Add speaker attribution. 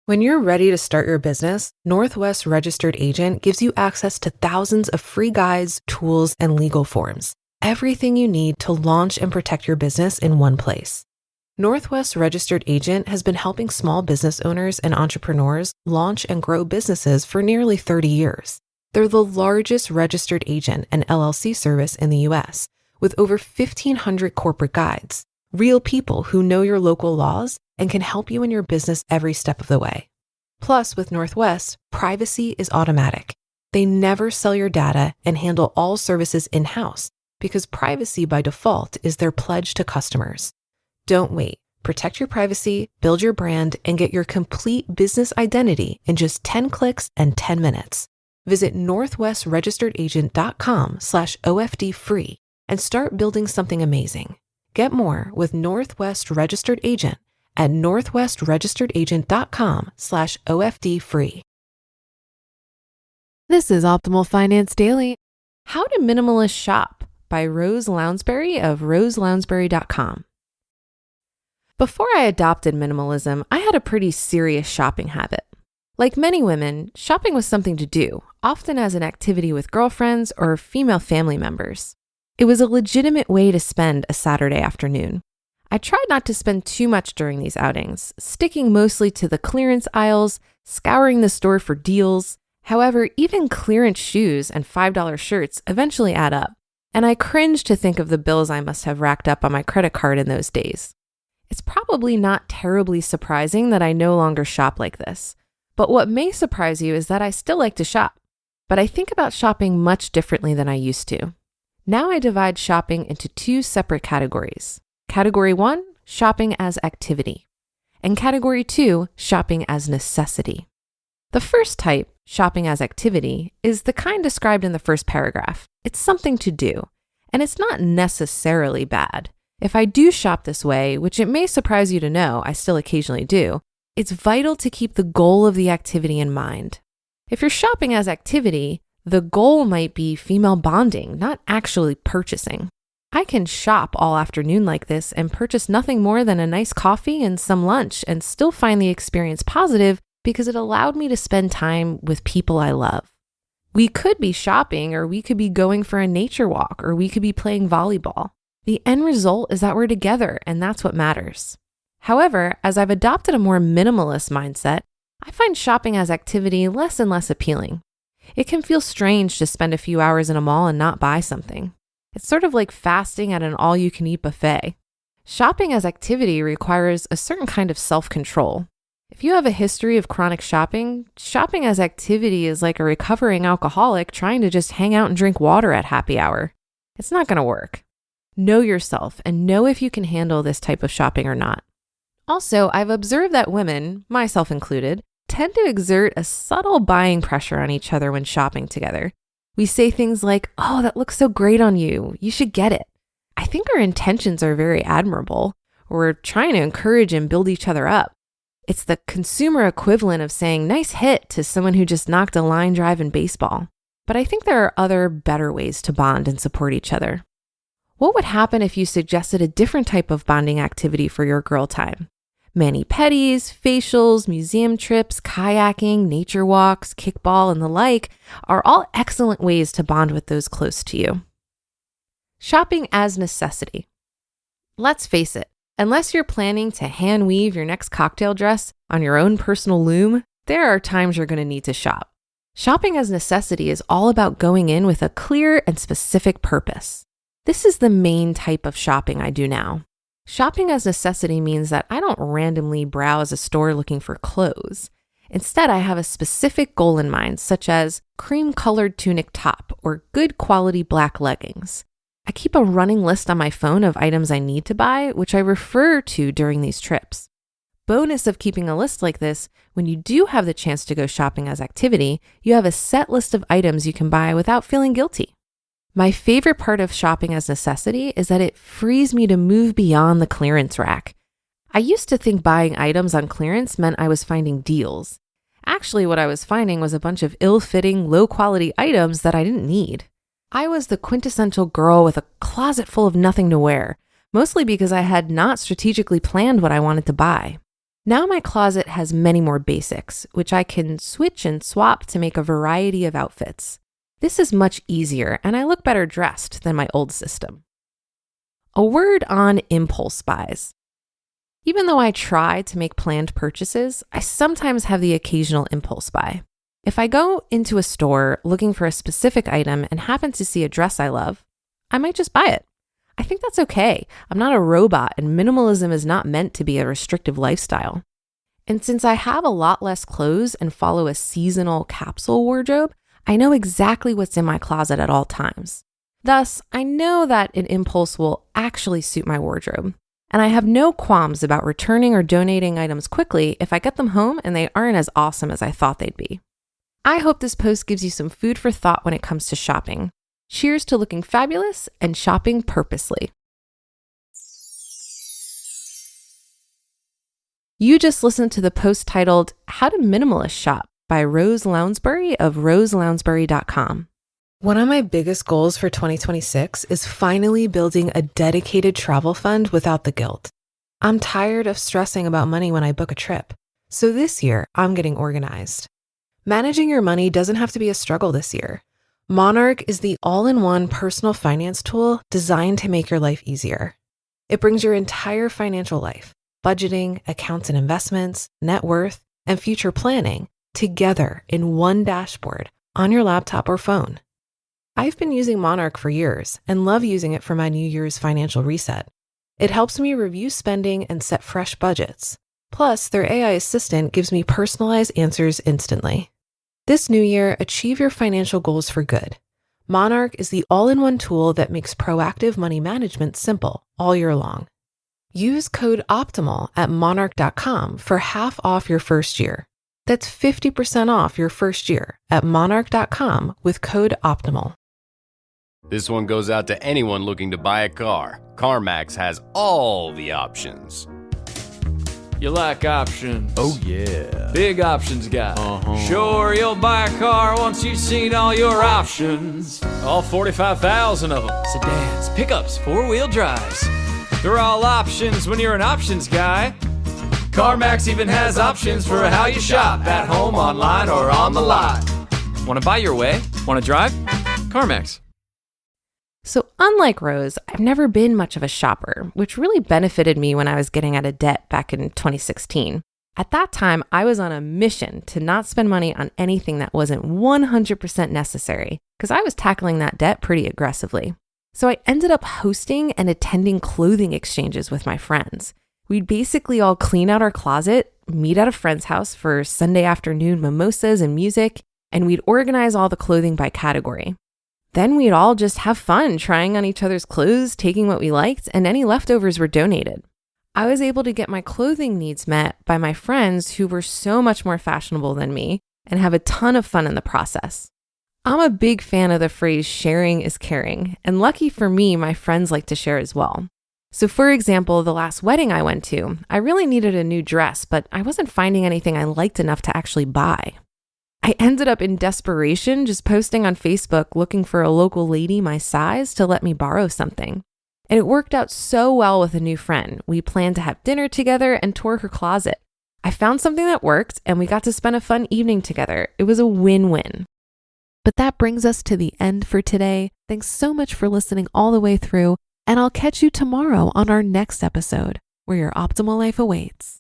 Speaker 1: When you're ready to start your business, Northwest Registered Agent gives you access to thousands of free guides, tools, and legal forms. Everything you need to launch and protect your business in one place. Northwest Registered Agent has been helping small business owners and entrepreneurs launch and grow businesses for nearly 30 years. They're the largest registered agent and LLC service in the U.S., with over 1,500 corporate guides, real people who know your local laws and can help you in your business every step of the way. Plus, with Northwest, privacy is automatic. They never sell your data and handle all services in-house because privacy by default is their pledge to customers. Don't wait. Protect your privacy, build your brand, and get your complete business identity in just 10 clicks and 10 minutes. Visit northwestregisteredagent.com/OFD-free and start building something amazing. Get more with Northwest Registered Agent at northwestregisteredagent.com/OFD-free. This is Optimal Finance Daily. How do Minimalists Shop by Rose Lounsbury of roselounsbury.com. Before I adopted minimalism, I had a pretty serious shopping habit. Like many women, shopping was something to do, often as an activity with girlfriends or female family members. It was a legitimate way to spend a Saturday afternoon. I tried not to spend too much during these outings, sticking mostly to the clearance aisles, scouring the store for deals. However, even clearance shoes and $5 shirts eventually add up, and I cringe to think of the bills I must have racked up on my credit card in those days. It's probably not terribly surprising that I no longer shop like this, but what may surprise you is that I still like to shop, but I think about shopping much differently than I used to. Now I divide shopping into two separate categories. Category 1, shopping as activity, and Category 2, shopping as necessity. The first type, shopping as activity, is the kind described in the first paragraph. It's something to do, and it's not necessarily bad. If I do shop this way, which it may surprise you to know I still occasionally do, it's vital to keep the goal of the activity in mind. If you're shopping as activity, the goal might be female bonding, not actually purchasing. I can shop all afternoon like this and purchase nothing more than a nice coffee and some lunch and still find the experience positive because it allowed me to spend time with people I love. We could be shopping, or we could be going for a nature walk, or we could be playing volleyball. The end result is that we're together, and that's what matters. However, as I've adopted a more minimalist mindset, I find shopping as activity less and less appealing. It can feel strange to spend a few hours in a mall and not buy something. It's sort of like fasting at an all-you-can-eat buffet. Shopping as activity requires a certain kind of self-control. If you have a history of chronic shopping, shopping as activity is like a recovering alcoholic trying to just hang out and drink water at happy hour. It's not going to work. Know yourself and know if you can handle this type of shopping or not. Also, I've observed that women, myself included, tend to exert a subtle buying pressure on each other when shopping together. We say things like, "Oh, that looks so great on you. You should get it." I think our intentions are very admirable. We're trying to encourage and build each other up. It's the consumer equivalent of saying "nice hit" to someone who just knocked a line drive in baseball. But I think there are other better ways to bond and support each other. What would happen if you suggested a different type of bonding activity for your girl time? Mani-pedis, facials, museum trips, kayaking, nature walks, kickball, and the like are all excellent ways to bond with those close to you. Shopping as necessity. Let's face it, unless you're planning to hand weave your next cocktail dress on your own personal loom, there are times you're going to need to shop. Shopping as necessity is all about going in with a clear and specific purpose. This is the main type of shopping I do now. Shopping as necessity means that I don't randomly browse a store looking for clothes. Instead, I have a specific goal in mind, such as cream-colored tunic top or good quality black leggings. I keep a running list on my phone of items I need to buy, which I refer to during these trips. Bonus of keeping a list like this, when you do have the chance to go shopping as activity, you have a set list of items you can buy without feeling guilty. My favorite part of shopping as necessity is that it frees me to move beyond the clearance rack. I used to think buying items on clearance meant I was finding deals. Actually, what I was finding was a bunch of ill-fitting, low-quality items that I didn't need. I was the quintessential girl with a closet full of nothing to wear, mostly because I had not strategically planned what I wanted to buy. Now my closet has many more basics, which I can switch and swap to make a variety of outfits. This is much easier, and I look better dressed than my old system. A word on impulse buys. Even though I try to make planned purchases, I sometimes have the occasional impulse buy. If I go into a store looking for a specific item and happen to see a dress I love, I might just buy it. I think that's okay. I'm not a robot, and minimalism is not meant to be a restrictive lifestyle. And since I have a lot less clothes and follow a seasonal capsule wardrobe, I know exactly what's in my closet at all times. Thus, I know that an impulse will actually suit my wardrobe. And I have no qualms about returning or donating items quickly if I get them home and they aren't as awesome as I thought they'd be. I hope this post gives you some food for thought when it comes to shopping. Cheers to looking fabulous and shopping purposely. You just listened to the post titled, How to Minimalist Shop by Rose Lounsbury of roselounsbury.com. One of my biggest goals for 2026 is finally building a dedicated travel fund without the guilt. I'm tired of stressing about money when I book a trip. So this year, I'm getting organized. Managing your money doesn't have to be a struggle this year. Monarch is the all-in-one personal finance tool designed to make your life easier. It brings your entire financial life, budgeting, accounts and investments, net worth, and future planning together in one dashboard on your laptop or phone. I've been using Monarch for years and love using it for my New Year's financial reset. It helps me review spending and set fresh budgets. Plus, their AI assistant gives me personalized answers instantly. This new year, achieve your financial goals for good. Monarch is the all-in-one tool that makes proactive money management simple all year long. Use code OPTIMAL at monarch.com for half off your first year. That's 50% off your first year at monarch.com with code OPTIMAL.
Speaker 2: This one goes out to anyone looking to buy a car. CarMax has all the options.
Speaker 3: You like options?
Speaker 2: Oh, yeah.
Speaker 3: Big options guy. Sure, you'll buy a car once you've seen all your options. All 45,000 of them. Sedans, pickups, four-wheel drives. They're all options when you're an options guy. CarMax even has options for how you shop, at home, online, or on the lot. Want to buy your way? Want to drive? CarMax.
Speaker 1: So unlike Rose, I've never been much of a shopper, which really benefited me when I was getting out of debt back in 2016. At that time, I was on a mission to not spend money on anything that wasn't 100% necessary, because I was tackling that debt pretty aggressively. So I ended up hosting and attending clothing exchanges with my friends. We'd basically all clean out our closet, meet at a friend's house for Sunday afternoon mimosas and music, and we'd organize all the clothing by category. Then we'd all just have fun trying on each other's clothes, taking what we liked, and any leftovers were donated. I was able to get my clothing needs met by my friends who were so much more fashionable than me and have a ton of fun in the process. I'm a big fan of the phrase sharing is caring, and lucky for me, my friends like to share as well. So for example, the last wedding I went to, I really needed a new dress, but I wasn't finding anything I liked enough to actually buy. I ended up in desperation just posting on Facebook looking for a local lady my size to let me borrow something. And it worked out so well with a new friend. We planned to have dinner together and tour her closet. I found something that worked and we got to spend a fun evening together. It was a win-win. But that brings us to the end for today. Thanks so much for listening all the way through, and I'll catch you tomorrow on our next episode where your optimal life awaits.